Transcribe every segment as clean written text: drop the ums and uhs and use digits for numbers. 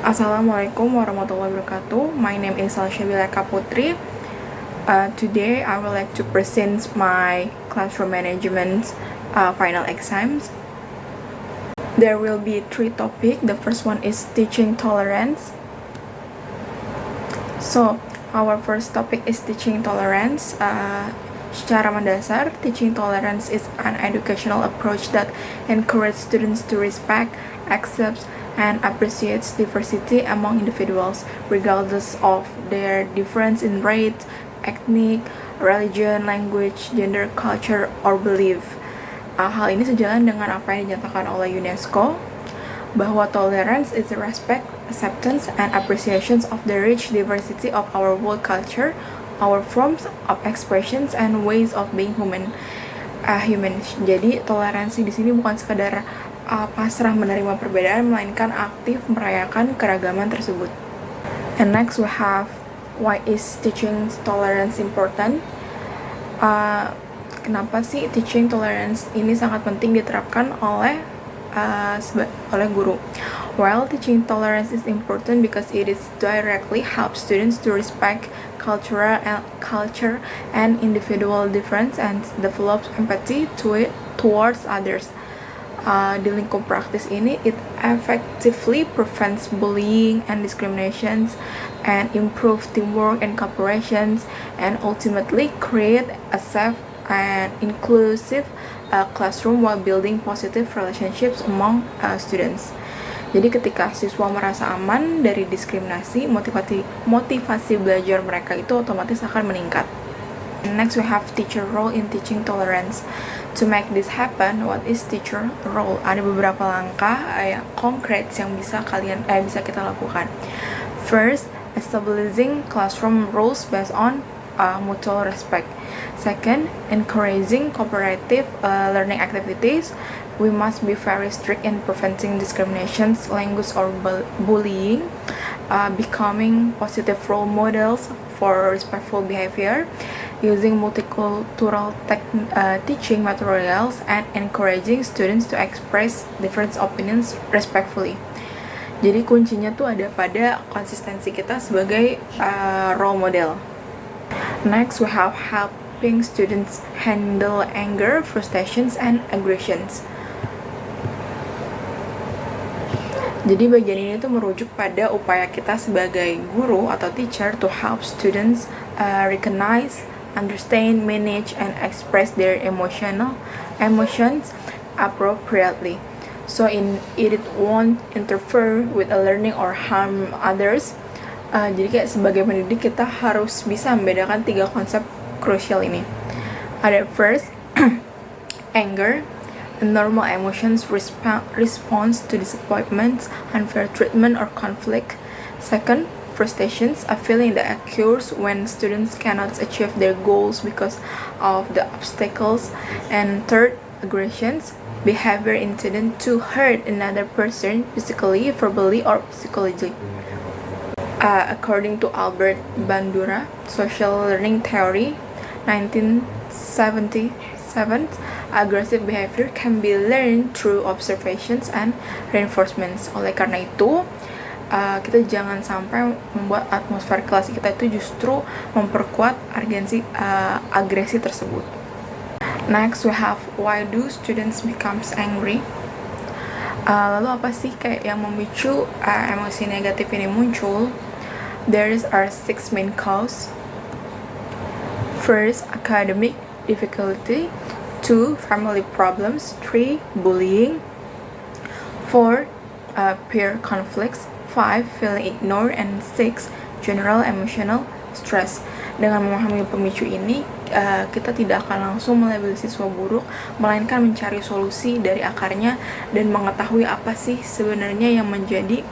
Assalamualaikum warahmatullahi wabarakatuh. My name is Salshabila Kaputri. Today I would like to present my classroom management final exams. There will be 3 topics. The first one is teaching tolerance. So our first topic is teaching tolerance. Secara mendasar, teaching tolerance is an educational approach that encourages students to respect, accept, and appreciates diversity among individuals, regardless of their difference in race, ethnic, religion, language, gender, culture, or belief. Hal ini sejalan dengan apa yang dinyatakan oleh UNESCO, bahwa tolerance is the respect, acceptance, and appreciations of the rich diversity of our world culture, our forms of expressions, and ways of being human. Jadi toleransi di sini bukan sekadar pasrah menerima perbedaan, melainkan aktif merayakan keragaman tersebut. And next we have why is teaching tolerance important? Kenapa sih teaching tolerance ini sangat penting diterapkan oleh guru? While teaching tolerance is important because it is directly helps students to respect culture and individual difference and develop empathy towards others. Di lingkup praktis ini, it effectively prevents bullying and discriminations and improve teamwork and cooperation and ultimately create a safe and inclusive classroom while building positive relationships among students. Jadi ketika siswa merasa aman dari diskriminasi, motivasi belajar mereka itu otomatis akan meningkat. Next we have teacher role in teaching tolerance. To make this happen, what is teacher role? Ada beberapa langkah konkret yang bisa kita lakukan. First, establishing classroom rules based on mutual respect. Second, encouraging cooperative learning activities. We must be very strict in preventing discriminations, language, or bullying. Becoming positive role models for respectful behavior. Using multicultural teaching materials and encouraging students to express different opinions respectfully. Jadi kuncinya tuh ada pada konsistensi kita sebagai role model. Next we have helping students handle anger, frustrations, and aggressions. Jadi bagian ini tuh merujuk pada upaya kita sebagai guru atau teacher to help students recognize, understand, manage, and express their emotions appropriately. So it won't interfere with a learning or harm others. Jadi kayak sebagai pendidik kita harus bisa membedakan 3 konsep krusial ini. Ada first, anger, a normal emotions response to disappointment, unfair treatment, or conflict. Second, frustrations, a feeling that occurs when students cannot achieve their goals because of the obstacles. And third, aggressions, behavior intended to hurt another person physically, verbally, or psychologically. According to Albert Bandura, Social Learning Theory, 1977, aggressive behavior can be learned through observations and reinforcements. Oleh karena itu, kita jangan sampai membuat atmosfer kelas kita itu justru memperkuat agresi tersebut. Next we have why do students becomes angry? Lalu apa sih kayak yang memicu emosi negatif ini muncul? There are 6 main causes. First, academic difficulty. 2, family problems. 3, bullying. 4, peer conflicts. 5, feeling ignored. And 6, general emotional stress. Dengan memahami pemicu ini, kita tidak akan langsung melabel siswa buruk, melainkan mencari solusi dari akarnya dan mengetahui apa sih sebenarnya yang menjadi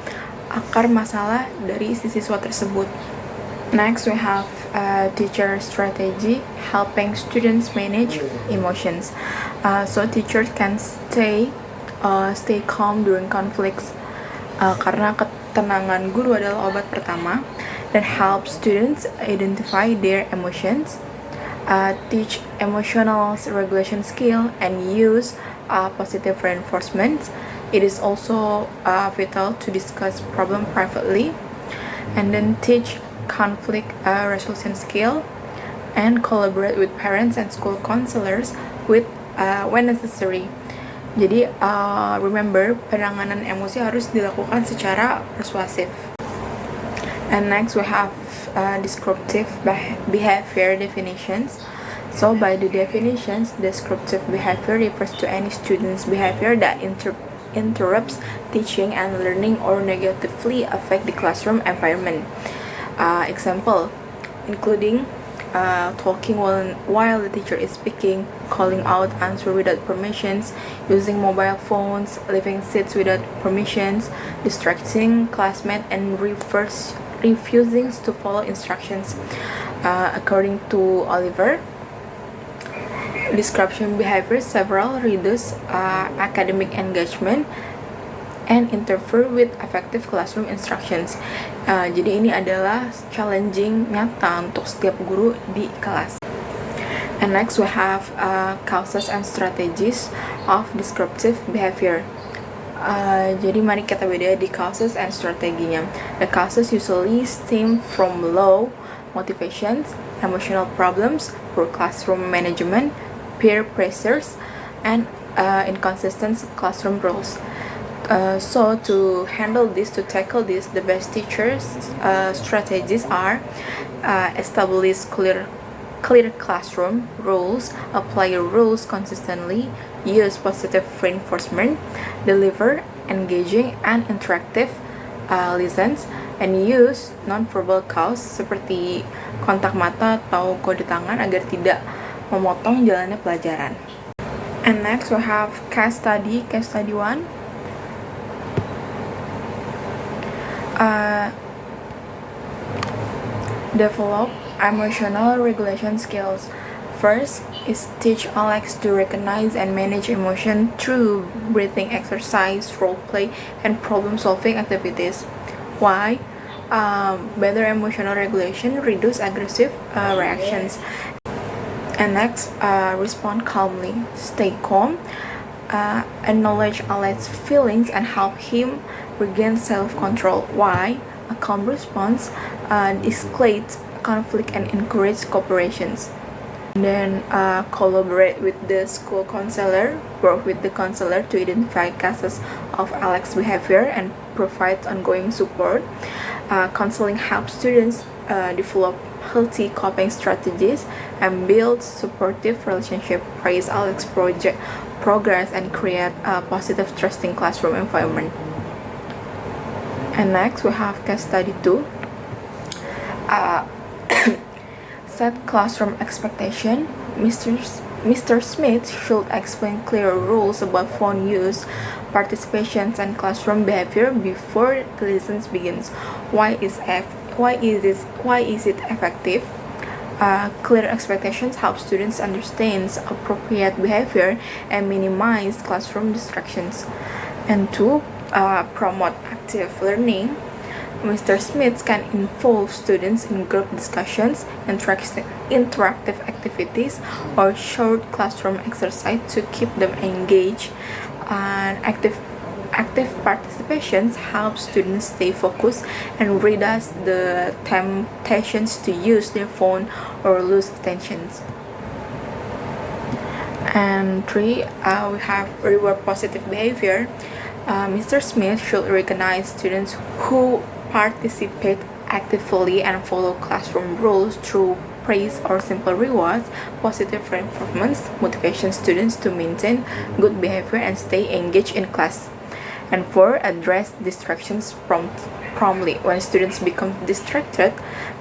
akar masalah dari si siswa tersebut. Next we have teacher strategy, helping students manage emotions. So teachers can stay calm during conflicts. Karena ketenangan guru adalah obat pertama, dan help students identify their emotions, teach emotional regulation skill, and use positive reinforcements It is also vital to discuss problem privately, and then teach conflict resolution skill, and collaborate with parents and school counselors when necessary. Jadi remember, penanganan emosi harus dilakukan secara persuasif. And next we have descriptive behavior definitions. So by the definitions, descriptive behavior refers to any student's behavior that interrupts teaching and learning or negatively affect the classroom environment. Example, including talking while the teacher is speaking, calling out answer without permissions, using mobile phones, leaving seats without permissions, distracting classmates, and refusing to follow instructions. According to Oliver, disruption behaviors several reduce academic engagement and interfere with effective classroom instructions. Jadi ini adalah challenging nyata untuk setiap guru di kelas. And next we have causes and strategies of disruptive behavior. Jadi mari kita beda di causes and strateginya. The causes usually stem from low motivations, emotional problems, poor classroom management, peer pressures, and inconsistent classroom rules. So to tackle this, the best teachers' strategies are establish clear classroom rules, apply rules consistently, use positive reinforcement, deliver engaging and interactive lessons, and use non-verbal cues seperti kontak mata atau kode tangan agar tidak memotong jalannya pelajaran. And next we have case study 1. Develop emotional regulation skills. First is teach Alex to recognize and manage emotion through breathing exercise, role play, and problem-solving activities. Why? Better emotional regulation reduce aggressive reactions. And next, respond calmly. Stay calm. Acknowledge Alex's feelings and help him regain self-control. Why? A calm response escalates conflict and encourage cooperations. And then collaborate with the school counselor. Work with the counselor to identify cases of Alex's behavior and provide ongoing support. Counseling helps students develop healthy coping strategies and build supportive relationship, praise Alex's progress, and create a positive, trusting classroom environment. And next we have case study 2. Set classroom expectation. Mr. Smith should explain clear rules about phone use, participations, and classroom behavior before the lesson begins. Why is it effective? Clear expectations help students understand appropriate behavior and minimize classroom distractions. And 2, promote active learning. Mr. Smith can involve students in group discussions, interactive activities, or short classroom exercise to keep them engaged. And active participations help students stay focused and resist the temptations to use their phone or lose attention. And 3, we have reward positive behavior. Mr. Smith should recognize students who participate actively and follow classroom rules through praise or simple rewards. Positive reinforcements motivation students to maintain good behavior and stay engaged in class. And 4, address distractions promptly. When students become distracted,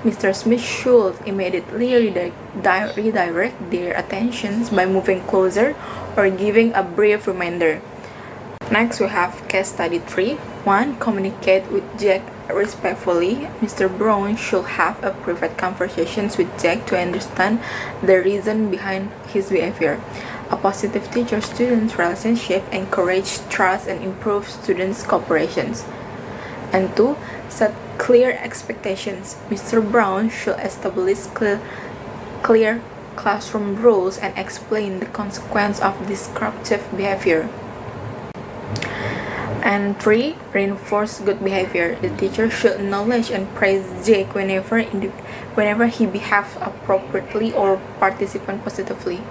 Mr. Smith should immediately redirect their attentions by moving closer or giving a brief reminder. Next, we have case study 3. 1. Communicate with Jack respectfully. Mr. Brown should have a private conversations with Jack to understand the reason behind his behavior. A positive teacher-student relationship encourages trust and improves students' cooperation. And 2. Set clear expectations. Mr. Brown should establish clear classroom rules and explain the consequence of disruptive behavior. And 3. Reinforce good behavior. The teacher should acknowledge and praise Jake whenever he behaves appropriately or participate positively.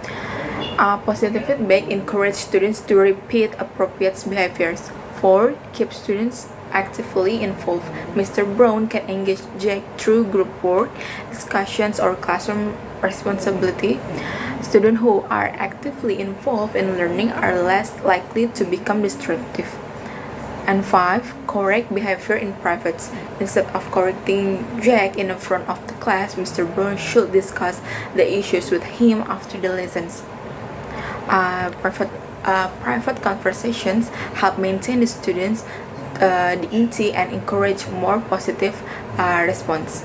Positive feedback encourages students to repeat appropriate behaviors. 4. Keep students actively involved. Mr. Brown can engage Jake through group work, discussions, or classroom responsibility. Students who are actively involved in learning are less likely to become destructive. And 5. Correct behavior in private. Instead of correcting Jack in the front of the class, Mr. Brown should discuss the issues with him after the lessons. Private conversations help maintain the students' dignity and encourage more positive response.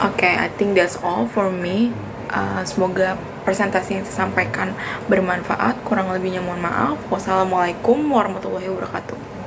Okay, I think that's all for me. Semoga presentasi yang saya sampaikan bermanfaat. Kurang lebihnya mohon maaf. Wassalamualaikum warahmatullahi wabarakatuh.